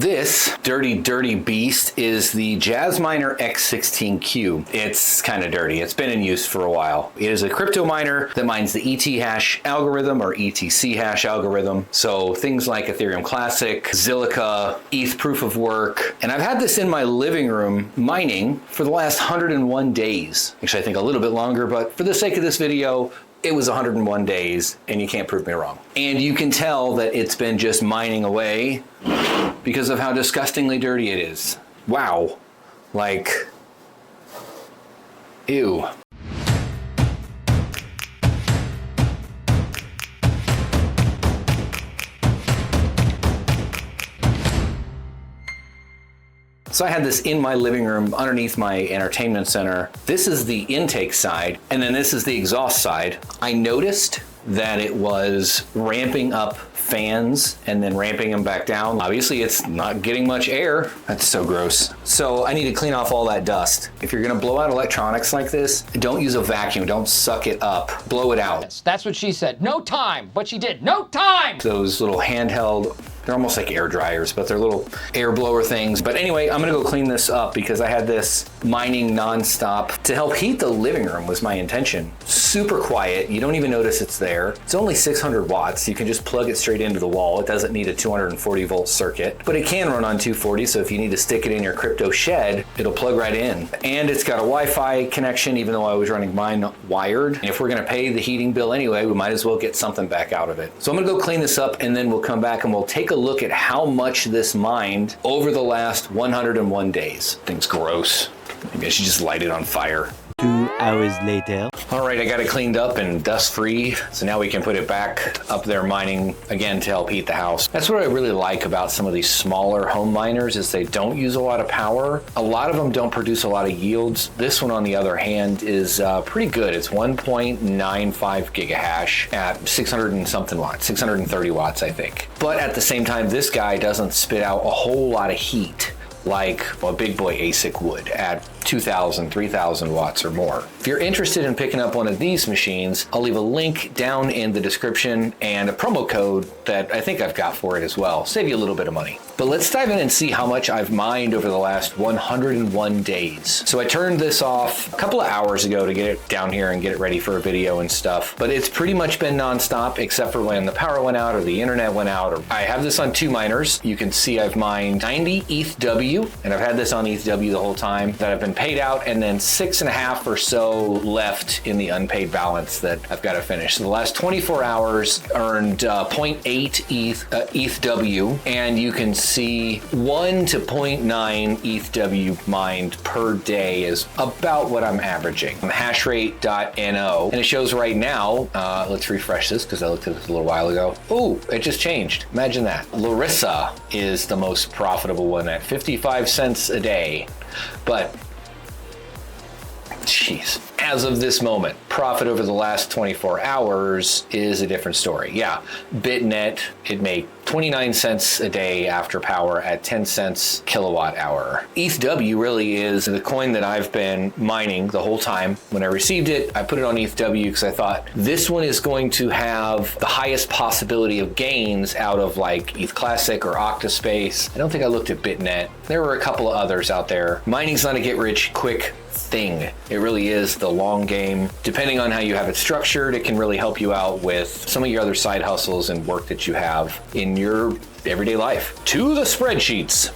This dirty, dirty beast is the Jasminer X16-Q. It's kind of dirty. It's been in use for a while. It is a crypto miner that mines the ET hash algorithm or ETC hash algorithm. So things like Ethereum Classic, Zilliqa, ETH proof of work. And I've had this in my living room mining for the last 101 days. Actually, I think a little bit longer, but for the sake of this video, it was 101 days and you can't prove me wrong. And you can tell that it's been just mining away because of how disgustingly dirty it is. Wow. Like, ew. So I had this in my living room underneath my entertainment center. This is the intake side, and then this is the exhaust side. I noticed that it was ramping up fans and then ramping them back down. Obviously it's not getting much air. That's so gross. So I need to clean off all that dust. If you're gonna blow out electronics like this, don't use a vacuum, don't suck it up, blow it out. That's what she said, no time, but she did, no time! Those little handheld, they're almost like air dryers, but they're little air blower things. But anyway, I'm gonna go clean this up because I had this mining nonstop to help heat the living room was my intention. Super quiet, you don't even notice it's there. It's only 600 watts. You can just plug it straight into the wall. It doesn't need a 240 volt circuit, but it can run on 240. So if you need to stick it in your crypto shed, it'll plug right in. And it's got a Wi-Fi connection, even though I was running mine wired. And if we're gonna pay the heating bill anyway, we might as well get something back out of it. So I'm gonna go clean this up and then we'll come back and we'll take a look at how much this mined over the last 101 days. Thing's gross. Maybe I should just light it on fire. 2 hours later. All right, I got it cleaned up and dust free. So now we can put it back up there mining again to help heat the house. That's what I really like about some of these smaller home miners is they don't use a lot of power. A lot of them don't produce a lot of yields. This one on the other hand is pretty good. It's 1.95 gigahash at 600 and something watts, 630 watts, I think. But at the same time, this guy doesn't spit out a whole lot of heat like a big boy ASIC would at 2,000, 3,000 watts or more. If you're interested in picking up one of these machines, I'll leave a link down in the description and a promo code that I think I've got for it as well. Save you a little bit of money. But let's dive in and see how much I've mined over the last 101 days. So I turned this off a couple of hours ago to get it down here and get it ready for a video and stuff. But it's pretty much been nonstop except for when the power went out or the internet went out. Or I have this on 2 miners. You can see I've mined 90 ETHW and I've had this on ETHW the whole time that I've been paid out, and then 6.5 or so left in the unpaid balance that I've got to finish. So the last 24 hours earned 0.8 ETHW, and you can see 1 to 0.9 ETHW mined per day is about what I'm averaging. Hashrate.no, and it shows right now, let's refresh this because I looked at this a little while ago. Oh, it just changed. Imagine that. Larissa is the most profitable one at 55 cents a day, but jeez. As of this moment, profit over the last 24 hours is a different story. Yeah, BitNet, it made 29 cents a day after power at 10 cents kilowatt hour. ETHW really is the coin that I've been mining the whole time. When I received it, I put it on ETHW because I thought this one is going to have the highest possibility of gains out of like ETH Classic or Octaspace. I don't think I looked at BitNet. There were a couple of others out there. Mining's not a get rich quick thing. It really is the long game. Depending on how you have it structured, it can really help you out with some of your other side hustles and work that you have in your everyday life. To the spreadsheets.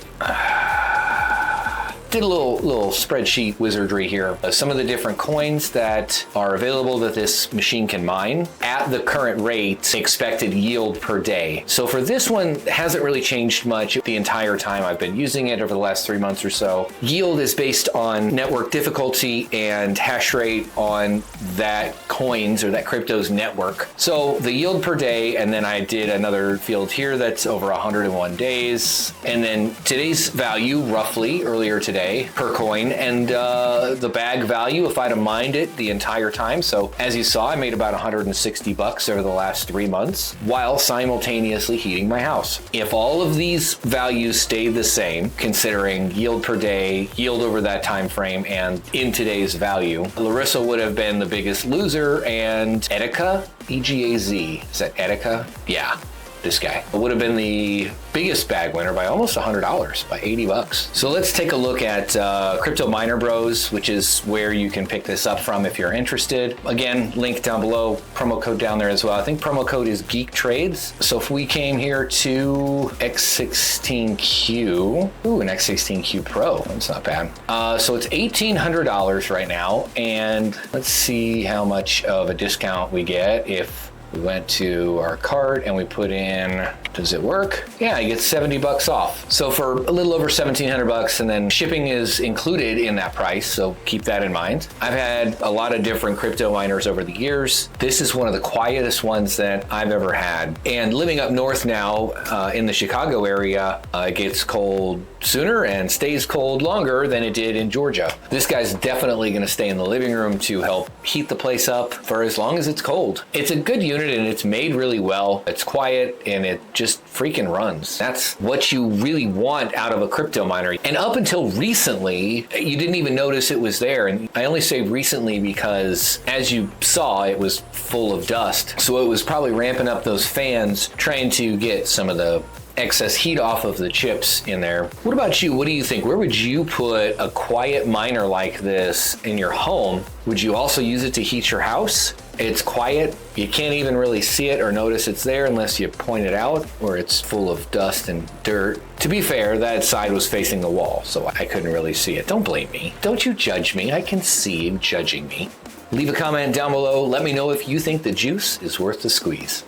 Did a little spreadsheet wizardry here. Some of the different coins that are available that this machine can mine at the current rate, expected yield per day. So for this one, it hasn't really changed much the entire time I've been using it over the last 3 months or so. Yield is based on network difficulty and hash rate on that coins or that crypto's network. So the yield per day, and then I did another field here that's over 101 days. And then today's value roughly earlier today per coin, and the bag value if I'd have mined it the entire time. So as you saw, I made about 160 bucks over the last 3 months while simultaneously heating my house. If all of these values stayed the same, considering yield per day, yield over that time frame, and in today's value, Larissa would have been the biggest loser, and Etika, EGAZ, is that Etika? Yeah. this guy. It would have been the biggest bag winner by almost $100, by 80 bucks. So let's take a look at Crypto Miner Bros, which is where you can pick this up from if you're interested. Again, link down below, promo code down there as well. I think promo code is Geek Trades. So if we came here to X16Q, ooh, an X16Q Pro, that's not bad. So it's $1,800 right now, and let's see how much of a discount we get if we went to our cart and we put in, does it work? Yeah, I get 70 bucks off. So for a little over 1,700 bucks, and then shipping is included in that price, so keep that in mind. I've had a lot of different crypto miners over the years. This is one of the quietest ones that I've ever had. And living up north now in the Chicago area, it gets cold sooner and stays cold longer than it did in Georgia. This guy's definitely gonna stay in the living room to help heat the place up for as long as it's cold. It's a good unit and it's made really well. It's quiet and it just freaking runs. That's what you really want out of a crypto miner. And up until recently, you didn't even notice it was there. And I only say recently because as you saw, it was full of dust. So it was probably ramping up those fans, trying to get some of the excess heat off of the chips in there. What about you? What do you think? Where would you put a quiet miner like this in your home? Would you also use it to heat your house? It's quiet. You can't even really see it or notice it's there unless you point it out, or it's full of dust and dirt. To be fair, that side was facing the wall, so I couldn't really see it. Don't blame me. Don't you judge me. I can see you judging me. Leave a comment down below. Let me know if you think the juice is worth the squeeze.